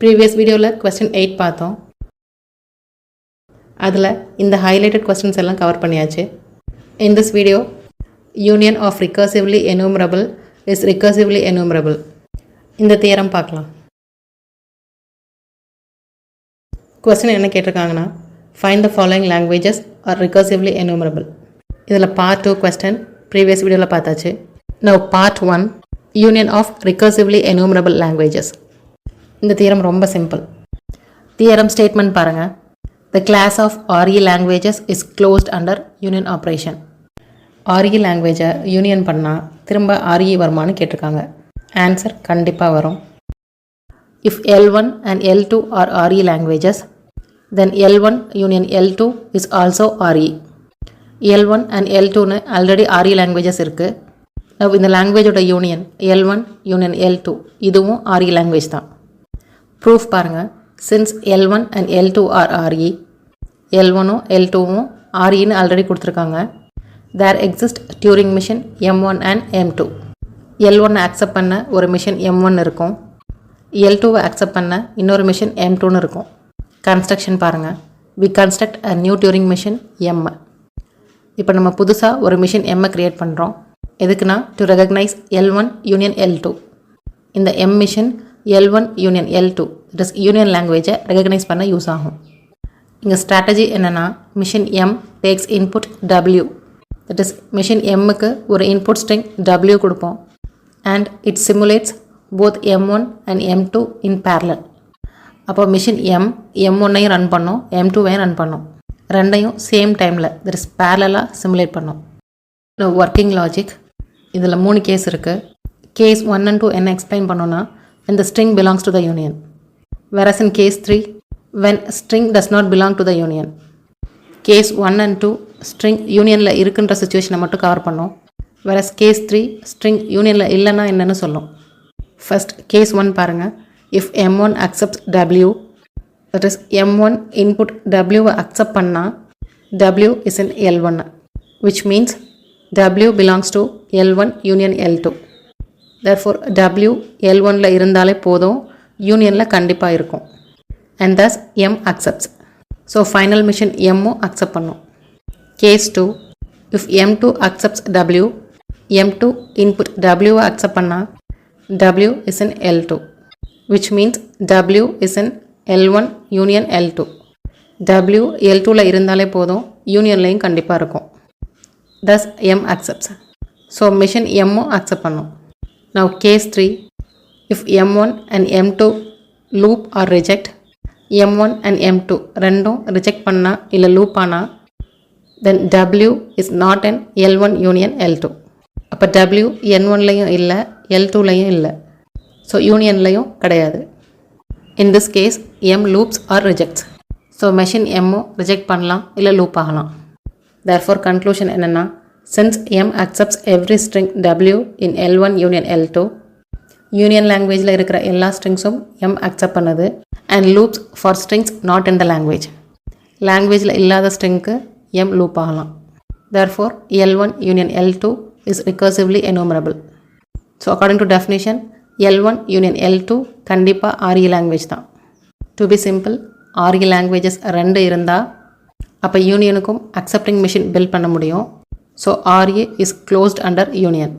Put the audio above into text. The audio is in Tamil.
ப்ரீவியஸ் வீடியோவில் question 8 பார்த்தோம். அதில் இந்த highlighted questions எல்லாம் கவர் பண்ணியாச்சு. In this video, union of recursively enumerable is recursively enumerable. இந்த theorem பார்க்கலாம். Question என்ன கேட்டிருக்காங்கன்னா, find the following languages are recursively enumerable. இதில் part 2 question previous வீடியோவில் பார்த்தாச்சு. Now part 1, union of recursively enumerable languages. இந்த தியரம் ரொம்ப சிம்பிள். தியரம் ஸ்டேட்மெண்ட் பாருங்க. The class of RE languages is closed under union operation. RE language union பண்ணால் திரும்ப RE வருமானு கேட்டிருக்காங்க. ஆன்சர் கண்டிப்பாக வரும். If L1 and L2 are RE languages, then L1 union L2 is also RE. L1 and L2னு ஆல்ரெடி RE languages இருக்குது. Now இந்த லாங்குவேஜோட யூனியன் L1 union L2 இதுவும் RE language தான். ப்ரூஃப் பாருங்கள். Since L1 and L2 are RE, L1ம் L2வும் REன்னு ஆல்ரெடி கொடுத்துருக்காங்க. There exist Turing machine M1 and M2. L1 accept பண்ண ஒரு மிஷின் M1 இருக்கும், L2வை அக்செப்ட் பண்ண இன்னொரு மிஷின் M2ன்னு இருக்கும். கன்ஸ்ட்ரக்ஷன் பாருங்கள். We construct a new Turing machine M. இப்போ நம்ம புதுசாக ஒரு மிஷின் M க்ரியேட் பண்ணுறோம். எதுக்குன்னா to recognise L1 union L2. இந்த M machine L1 union L2 that is union language recognise பண்ண யூஸ் ஆகும். இங்கே ஸ்ட்ராட்டஜி என்னென்னா, machine M takes input W, that is machine Mக்கு ஒரு input string W கொடுப்போம், and it simulates both M1 and M2 in parallel. அப்போ மிஷின் M1ஐயும் ரன் பண்ணோம், M2வையும் ரன் பண்ணோம். ரெண்டையும் சேம் டைமில் that is parallel சிமுலேட் பண்ணோம். ஒர்க்கிங் லாஜிக் இதில் 3 கேஸ் இருக்குது. கேஸ் 1 and 2 என்ன எக்ஸ்பிளைன் பண்ணோன்னா, when the string belongs to the union, whereas in case 3 when string does not belong to the union. Case 1 and 2 string unionல இருக்குன்ற சிச்சுவேஷனை மட்டும் கவர் பண்ணோம், whereas case 3 string unionல இல்லைன்னா என்னன்னு சொல்லும். first case 1 பாருங்க. if M1 accepts W, that is M1 input W accept பண்ணா W is in L1, which means W belongs to L1 union L2. therefore W L1ல இருந்தாலே போதும், யூனியனில் கண்டிப்பாக இருக்கும். and thus M accepts. so final mission M accept பண்ணும். case 2, if M2 accepts W, M2 input W accept பண்ணா W is in L2, which means W is in L1 union L2. W L2ல இருந்தாலே போதும், யூனியன்லையும் கண்டிப்பாக இருக்கும். thus M accepts. so mission M accept பண்ணும். Now case 3, if M1 and M2 loop or reject, M1 and M2 ரெண்டும் ரிஜெக்ட் பண்ணா இல்லை லூப் ஆனா, then W is not in L1 union L2. அப்போ W N1லையும் இல்லை, L2லையும் இல்லை, ஸோ யூனியன்லையும் கிடையாது. in this case M loops or rejects. So machine M reject பண்ணலாம் இல்லை லூப் ஆகலாம். therefore conclusion என்னென்னா, since M accepts every string W in L1 union L2, union லாங்குவேஜில் இருக்கிற எல்லா ஸ்ட்ரிங்ஸும் M அக்செப்ட் பண்ணுது, and loops for strings not in the language. லாங்குவேஜில் இல்லாத ஸ்ட்ரிங்க்கு M லூப் ஆகலாம். therefore L1 union L2 is recursively enumerable. so according to definition, L1 union L2 கண்டிப்பாக RE லாங்குவேஜ் தான். to be simple, RE languages 2 இருந்தால் அப்போ யூனியனுக்கும் அக்செப்டிங் மிஷின் பில்ட் பண்ண முடியும். so RE is closed under union.